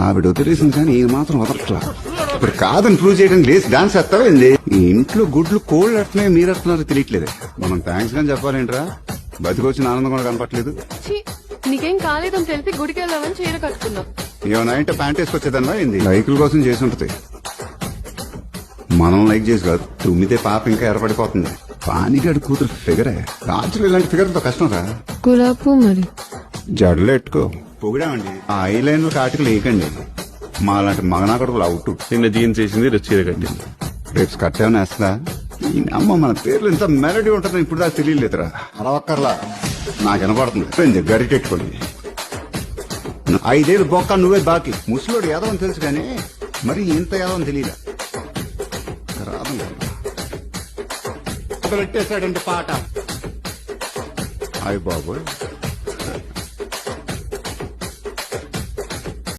ఆవిడ వదిలేసింది కానీ ఈయన మాత్రం వదలట్లా. ఇప్పుడు కాదని ప్రూవ్ చేయడానికి లేచి డాన్స్ వేస్తావేంది? ఈ ఇంట్లో గుడ్లు కోళ్ళు ఎడుతున్నాయి, మీరు ఎడుతున్నారో తెలియట్లేదు. మనం థ్యాంక్స్ కానీ చెప్పాలేంట్రా? బతికొచ్చిన ఆనందం కూడా కనపట్లేదు. నీకేం కాలేదని తెలిసి గుడికి వెళ్దామని చీర కట్టుకున్నాం. ఏమన్నా అంటే ప్యాంట్ వేసుకొచ్చేదన్నా ఏంది? లైకుల కోసం చేసి ఉంటది. మనం లైక్ చేసి కాదు, తుమ్మితే పాప ఇంకా ఎర్రపడిపోతుంది. పానిగాడి కూతురు ఫిగరే. రాజులు ఇలాంటి ఫిగర్తో కష్టం రా. గులాబు మరి జడలు ఎట్టుకో. పొగిడామండి, ఆ ఐలైన్ కాటికలు వేయకండి. మా లాంటి మగనాకడుకులు అవుట్. నిన్న జీన్స్ వేసింది, రేపు చీర కట్టింది. రేపు స్కర్ట్ ఏమైనా వేస్తుందా? ఈ అమ్మ మన పేర్లు ఇంత మెలడీ ఉంటుందని ఇప్పుడు దాకా తెలియలేదురా. అరవక్కర్లా, నాకు వినపడుతుంది. గరిటెట్టుకోండి. 5 ఏళ్ళు బొక్క నువ్వే బాకీ. ముసలోడు యాదవని తెలుసు కానీ మరి ఇంత యాదవని తెలియలే. రాదు పెట్టేశాడంటే పాట. అయ్య బాబు.